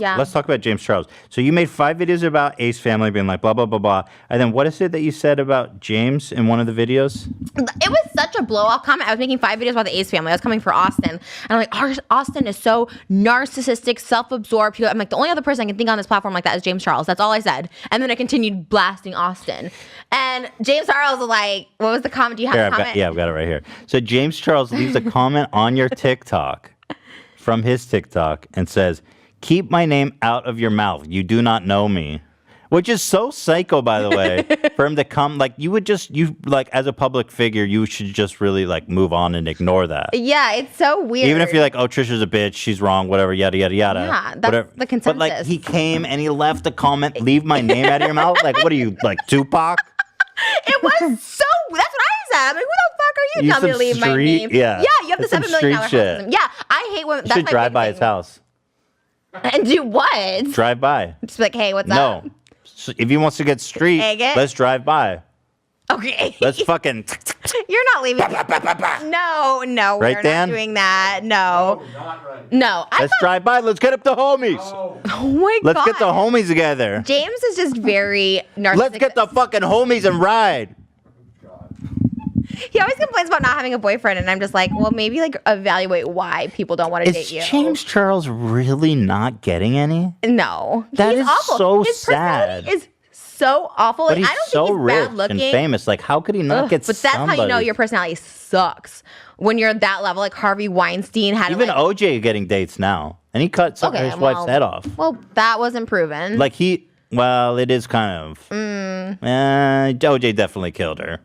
Yeah. Let's talk about James Charles. So you made 5 videos about Ace Family being like blah, blah, blah, blah. And then what is it that you said about James in one of the videos? It was such a blow-off comment. I was making 5 videos about the Ace Family. I was coming for Austin. And I'm like, Austin is so narcissistic, self-absorbed. I'm like, the only other person I can think on this platform like that is James Charles. That's all I said. And then I continued blasting Austin. And James Charles was like, what was the comment? Do you have the comment? I've got it right here. So James Charles leaves a comment on your TikTok from his TikTok and says, "Keep my name out of your mouth. You do not know me." Which is so psycho, by the way, for him to come. Like, as a public figure, you should just really, like, move on and ignore that. Yeah, it's so weird. Even if you're like, oh, Trisha's a bitch, she's wrong, whatever, yada, yada, yada. Yeah, that's whatever. the consensus. But, like, he came and he left a comment, leave my name out of your mouth? Like, what are you, like, Tupac? It was so, that's what I said. I'm like, who the fuck are you telling me to leave my name? Yeah, you have the $7 million house. Yeah, I hate when, you should drive by his house. And do what? Drive by. Just be like, hey, what's up? No. So if he wants to get street, let's drive by. Okay. Let's fucking. You're not leaving. No, right, we're Dan? not doing that. No. Not right. No. Let's drive by. Let's get up the homies. Oh, Oh my God. Let's get the homies together. James is just very narcissistic. Let's get the fucking homies and ride. He always complains about not having a boyfriend, and I'm just like, well, maybe like evaluate why people don't want to date Is you. James Charles really not getting any? No. That He's is awful. so His sad. personality is so awful. But Like, he's I don't so think he's rich bad looking. and famous. Like, how could he not get But that's how you know your personality sucks. When you're at that level, like Harvey Weinstein had Even like, OJ getting dates now. And he cut his wife's head off. Well, that wasn't proven. Like, it is kind of. OJ definitely killed her.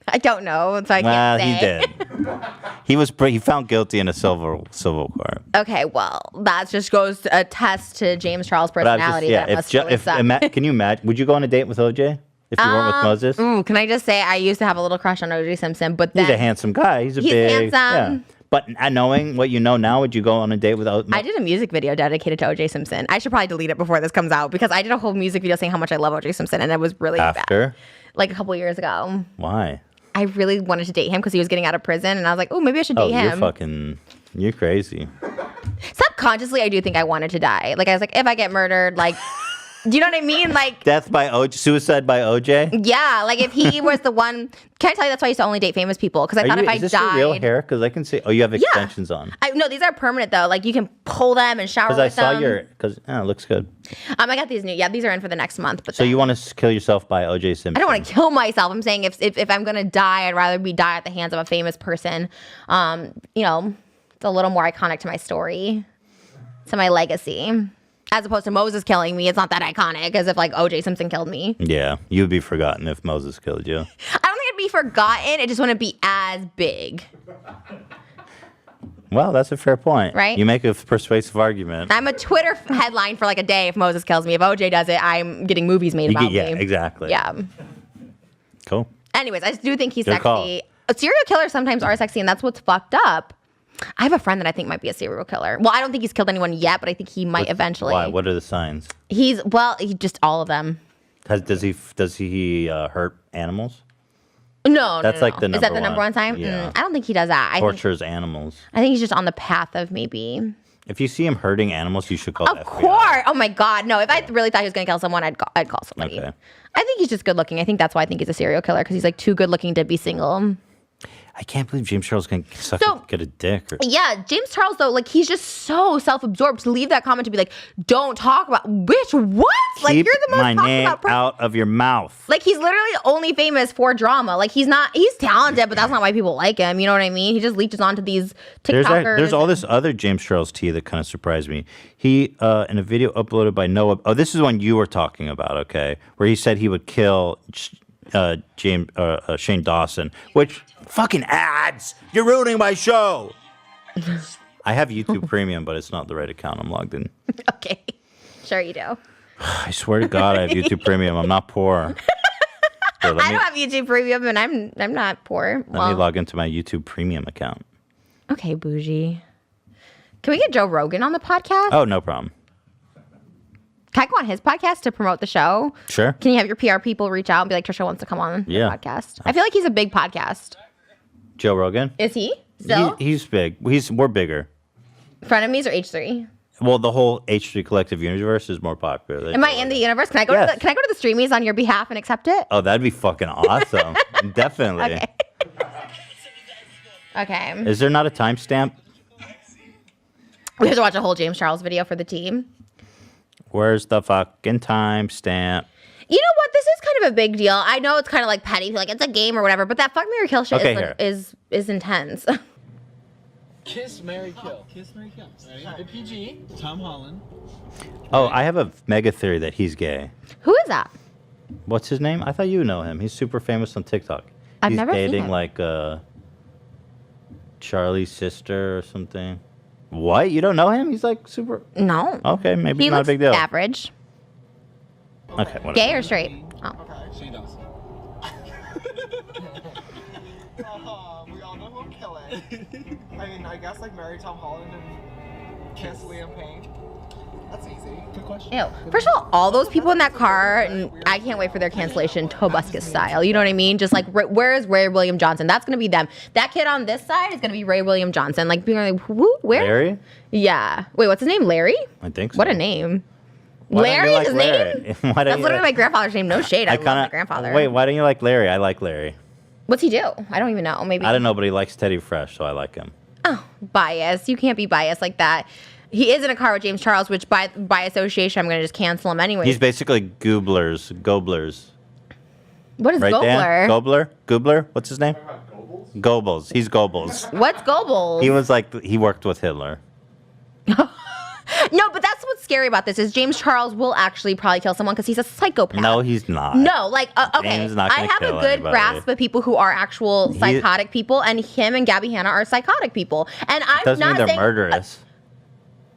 I don't know, so I can't say. He did. He found guilty in a civil court. Okay, well, that just goes to attest to James Charles' personality. Can you imagine? Would you go on a date with OJ if you weren't with Moses? Can I just say I used to have a little crush on OJ Simpson, but then He's a handsome guy. He's big. handsome. Yeah. But knowing what you know now, would you go on a date with OJ? I did a music video dedicated to OJ Simpson. I should probably delete it before this comes out because I did a whole music video saying how much I love OJ Simpson, and it was really bad. Like a couple years ago. Why? I really wanted to date him because he was getting out of prison, and I was like, oh, maybe I should date him. You're crazy. Subconsciously, I do think I wanted to die. Like, I was like, if I get murdered, like, do you know what I mean? Like, death by OJ, suicide by OJ? Yeah, like if he was the one. Can I tell you that's why I used to only date famous people? Because I thought if I died. Is this your real hair? Because I can see. Oh, you have extensions on. No, these are permanent though. Like you can pull them and shower with them. Because it looks good. I got these new. Yeah, these are in for the next month. But so you want to kill yourself by OJ Simpson? I don't want to kill myself. I'm saying if I'm gonna die, I'd rather die at the hands of a famous person. It's a little more iconic to my story, to my legacy. As opposed to Moses killing me, it's not that iconic as if like OJ Simpson killed me. Yeah, you'd be forgotten if Moses killed you. I don't think it'd be forgotten. It just wouldn't be as big. Well, that's a fair point. Right? You make a persuasive argument. I'm a Twitter headline for like a day if Moses kills me. If OJ does it, I'm getting movies made about me. Yeah, exactly. Yeah. Cool. Anyways, I do think he's Good sexy. call. Serial killers sometimes are sexy, and that's what's fucked up. I have a friend that I think might be a serial killer. Well, I don't think he's killed anyone yet, but I think he might eventually. Why? What are the signs? He just all of them. Does he hurt animals? No, That's no. like the number one. Is that the number one sign? Yeah. I don't think he does that. Tortures animals. I think he's just on the path of maybe. If you see him hurting animals, you should call the Of FBI. course. Oh my God. No, if I really thought he was going to kill someone, I'd call somebody. Okay. I think he's just good looking. I think that's why I think he's a serial killer because he's like too good looking to be single. I can't believe James Charles can get a dick. Yeah, James Charles, though, like, he's just so self-absorbed to leave that comment to be like, don't talk about, bitch, what? Like, Keep you're the most my talked name about person. out of your mouth. Like, he's literally only famous for drama. Like, he's talented, but that's not why people like him. You know what I mean? He just leeches onto these TikTokers. There's all this other James Charles tea that kind of surprised me. He, in a video uploaded by Noah, this is one you were talking about, okay, where he said he would kill Shane Dawson, which fucking ads. You're ruining my show. I have YouTube Premium, but it's not the right account. I'm logged in. Okay. Sure you do. I swear to God, I have YouTube Premium. I'm not poor. Here, I don't have YouTube Premium, and I'm not poor. Let me log into my YouTube Premium account. Okay, bougie. Can we get Joe Rogan on the podcast? Oh, no problem. Can I go on his podcast to promote the show? Sure. Can you have your PR people reach out and be like, Trisha wants to come on the podcast? I feel like he's a big podcast. Joe Rogan? Is he? Still? He's big. We're bigger. Frenemies or H3? Well, the whole H3 Collective universe is more popular. Am I in the universe? Can I go Yes. to the streamies on your behalf and accept it? Oh, that'd be fucking awesome. Definitely. Okay. Is there not a timestamp? We have to watch a whole James Charles video for the team. Where's the fucking timestamp? You know what? This is kind of a big deal. I know it's kind of like petty, like it's a game or whatever, but that fuck, marry, kill shit is intense. Kiss, marry, kill. Kiss, marry, kill. Ready? The PG, Tom Holland. Oh, I have a mega theory that he's gay. Who is that? What's his name? I thought you know him. He's super famous on TikTok. I've He's never seen dating him. like Charlie's sister or something. What? You don't know him? He's like super. No. Okay, maybe He it's not a looks big deal. average. Okay, whatever. Gay or straight? Oh. Okay. Shane Dawson. We all know who I'm killing. I mean, I guess like marry Tom Holland and kiss Liam Payne. That's easy. Good question. Ew. First of all those people in that car, and I can't wait for their cancellation, Tobuscus style. You know what I mean? Just like, where is Ray William Johnson? That's gonna be them. That kid on this side is gonna be Ray William Johnson. Like being like, who? Where? Larry? Yeah. Wait, what's his name? Larry? I think so. What a name. Why don't you Larry like is his Larry? name? Why don't That's you literally my like- grandfather's name. No shade. I love my kinda- grandfather. Wait, why don't you like Larry? I like Larry. What's he do? I don't even know. Maybe. I don't know, but he likes Teddy Fresh, so I like him. Oh, bias. You can't be biased like that. He is in a car with James Charles, which by association, I'm going to just cancel him anyway. He's basically Goblers. What is Right, Dan? Gobler? Gobler? What's his name? Goebbels. He's Goebbels. What's Goebbels? He was like, he worked with Hitler. No, but that's what's scary about this is James Charles will actually probably kill someone because he's a psychopath. No, he's not. No, like, okay, James is not I gonna have a kill good anybody. grasp of people who are actual psychotic people, and him and Gabby Hanna are psychotic people. And I'm Doesn't not mean they're saying, murderous.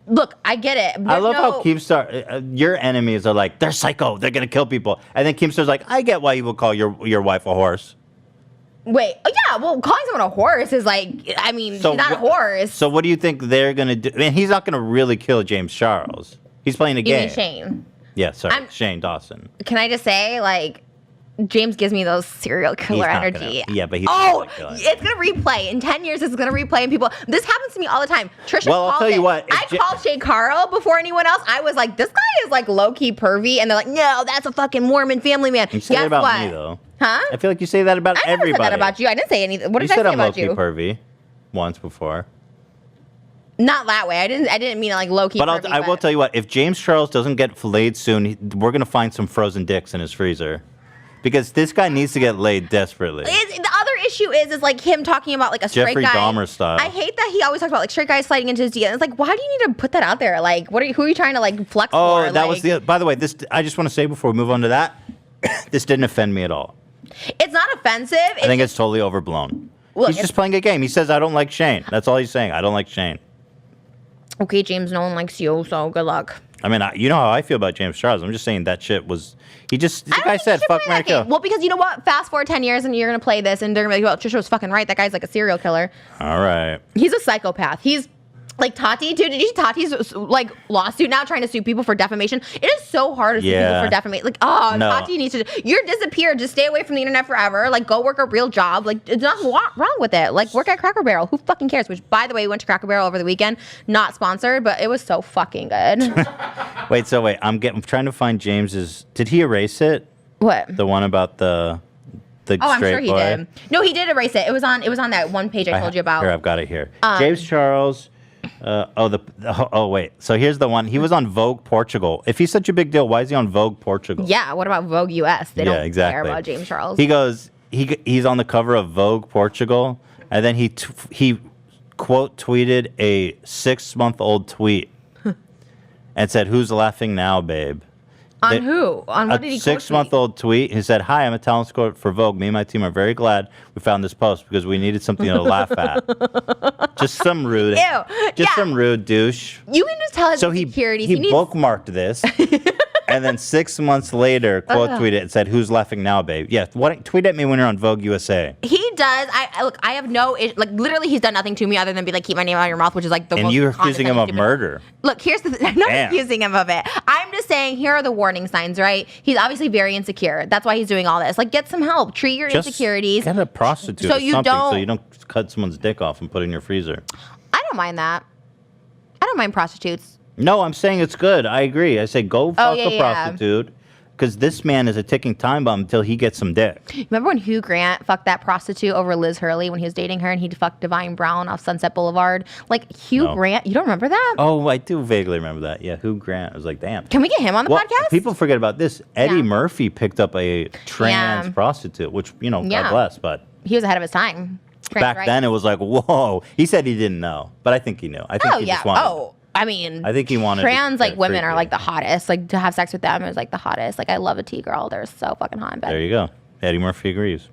Look, I get it. I There's love no- how Keemstar, your enemies are like, they're psycho, they're going to kill people. And then Keemstar's like, I get why you would call your wife a horse. Wait, oh, yeah, well, calling someone a horse is like, I mean, So she's not a wh- horse. So what do you think they're going to do? I mean, he's not going to really kill James Charles. He's playing a You game. mean Shane. Yeah, sorry, I'm- Shane Dawson. Can I just say, like, James gives me those serial killer He's not energy. gonna- yeah, but he's oh, not gonna kill it's gonna replay in 10 years. It's gonna replay, and people. This happens to me all the time. Trisha, Well, I'll called tell you it. what, if I called Shay Carl before anyone else. I was like, this guy is like low key pervy, and they're like, no, that's a fucking Mormon family man. You say that about me, though. Huh? I feel like you say that about I never everybody. said that about you. I didn't say anything. What You did I said say I'm about low-key you? pervy once before. Not that way. I didn't mean it like low key. But pervy, I will tell you what, if James Charles doesn't get laid soon, we're going to find some frozen dicks in his freezer. Because this guy needs to get laid desperately. The other issue is like him talking about like a straight Jeffrey guy. Dahmer style. I hate that he always talks about like straight guys sliding into his DM. It's like, why do you need to put that out there? Like, who are you trying to like flex Oh, for? that Like, was the. By the way, this. I just want to say before we move on to that, this didn't offend me at all. It's not offensive. I think it's totally overblown. Look, He's just playing a game. He says, "I don't like Shane." That's all he's saying. I don't like Shane. Okay, James, no one likes you, so good luck. I mean, you know how I feel about James Charles. I'm just saying that shit was. He just. The I don't guy think you said, should "Fuck, play marry, that game. kill." Well, because you know what? Fast forward 10 years and you're going to play this and they're going to be like, well, Trisha was fucking right. That guy's like a serial killer. All right. He's a psychopath. He's like Tati, dude. Did you see Tati's like lawsuit now trying to sue people for defamation? It is so hard to sue people Yeah. for defamation. Like, oh, No. Tati needs to. You're disappeared. Just stay away from the internet forever. Like, go work a real job. Like, there's nothing wrong with it. Like, work at Cracker Barrel. Who fucking cares? Which, by the way, we went to Cracker Barrel over the weekend. Not sponsored, but it was so fucking good. Wait. I'm trying to find James's. Did he erase it? What? The one about the. Oh, I'm straight sure he boy? did. No, he did erase it. It was on that one page I told you about. Here, I've got it here. James Charles. Wait. So here's the one. He was on Vogue Portugal. If he's such a big deal, why is he on Vogue Portugal? Yeah, what about Vogue US? They don't care exactly. about James Charles. He goes. He's on the cover of Vogue Portugal, and then he quote tweeted a 6-month-old tweet and said, "Who's laughing now, babe?" On who? On what did he A quote 6-month-old tweet. He said, "Hi, I'm a talent scout for Vogue. Me and my team are very glad we found this post because we needed something to laugh at." Just some rude, Ew, yeah. some rude douche. You can just tell his So he insecurities. he bookmarked this, and then 6 months later, quote tweeted and said, "Who's laughing now, babe?" Yeah, tweet at me when you're on Vogue USA. He does. Look. I have no like. Literally, he's done nothing to me other than be like, keep my name out of your mouth, which is like the And most you're accusing him of condescending, stupid- murder. Look, here's the. I'm not Damn. accusing him of it. I'm just saying here are the warning signs, right? He's obviously very insecure. That's why he's doing all this. Like, get some help. Treat your Just insecurities. get a prostitute So or you something so don't- you don't cut someone's dick off and put it in your freezer. I don't mind that. I don't mind prostitutes. No, I'm saying it's good. I agree. I say go fuck yeah, a yeah. prostitute because this man is a ticking time bomb until he gets some dick. Remember when Hugh Grant fucked that prostitute over Liz Hurley when he was dating her and he fucked Divine Brown off Sunset Boulevard? Like Hugh No. Grant, you don't remember that? Oh, I do vaguely remember that. Yeah, Hugh Grant. I was like, damn. Can we get him on the Well, podcast? people forget about this. Eddie Yeah. Murphy picked up a trans Yeah. prostitute, which, God Yeah. bless, but He was ahead of his time. Trans back rights. then it was like, whoa. He said he didn't know, but I think he knew. I think Oh he yeah. just wanted. Oh, I mean, I think he wanted to trans get like women are freaky. like the hottest. Like to have sex with them is like the hottest. Like I love a T girl. They're so fucking hot in bed. There you go. Eddie Murphy agrees.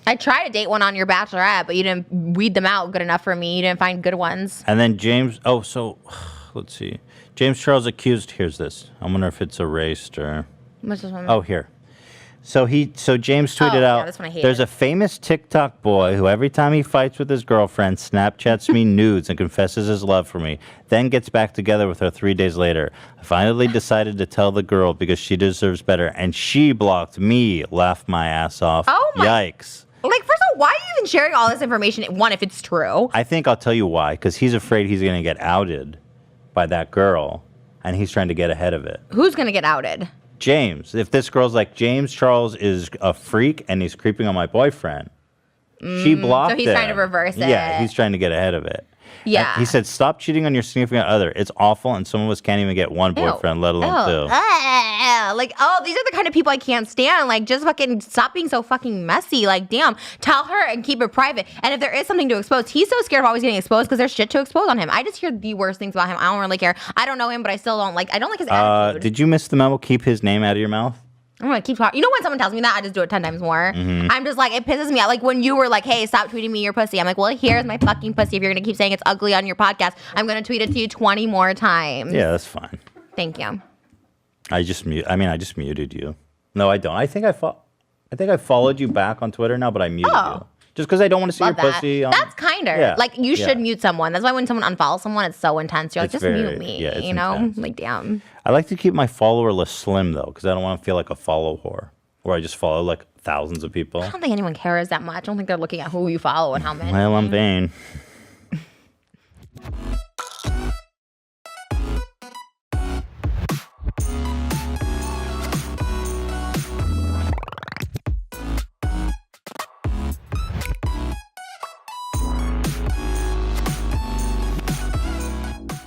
I tried to date one on your Bachelorette, but you didn't weed them out good enough for me. You didn't find good ones. And then James, let's see. James Charles accused, here's this. I wonder if it's erased or, What's this one? oh, here. So James tweeted yeah, out, this one I hated. there's a famous TikTok boy who every time he fights with his girlfriend, Snapchats me nudes and confesses his love for me, then gets back together with her 3 days later. I finally decided to tell the girl because she deserves better, and she blocked me, laughed my ass off. Oh my- Yikes. Like, first of all, why are you even sharing all this information? One, if it's true. I think I'll tell you why, because he's afraid he's going to get outed by that girl, and he's trying to get ahead of it. Who's gonna get outed? James, if this girl's like, James Charles is a freak and he's creeping on my boyfriend, she blocked so he's him. trying to reverse Yeah, it. he's trying to get ahead of it. Yeah. And he said, stop cheating on your significant other. It's awful, and some of us can't even get one boyfriend, let alone two. Like, oh, these are the kind of people I can't stand. Like, just fucking stop being so fucking messy. Like, damn, tell her and keep it private. And if there is something to expose, he's so scared of always getting exposed because there's shit to expose on him. I just hear the worst things about him. I don't really care. I don't know him, but I still don't like his attitude. Did you miss the memo? Keep his name out of your mouth? I'm gonna keep talking. You know when someone tells me that, I just do it 10 times more. Mm-hmm. I'm just like, it pisses me out. Like when you were like, hey, stop tweeting me your pussy. I'm like, well, here's my fucking pussy. If you're gonna keep saying it's ugly on your podcast, I'm gonna tweet it to you 20 more times. Yeah, that's fine. Thank you. I just muted you. No, I don't. I think I followed you back on Twitter now, but I muted Oh. you. Just because I don't want to see Love your that. pussy. That's kinder. Yeah, Like you should yeah. mute someone. That's why when someone unfollows someone, it's so intense. You're like, It's just very- mute me. yeah, it's you know? intense. Like, damn. I like to keep my follower list slim though, because I don't want to feel like a follow whore, where I just follow like thousands of people. I don't think anyone cares that much. I don't think they're looking at who you follow and how many. Well, I'm vain.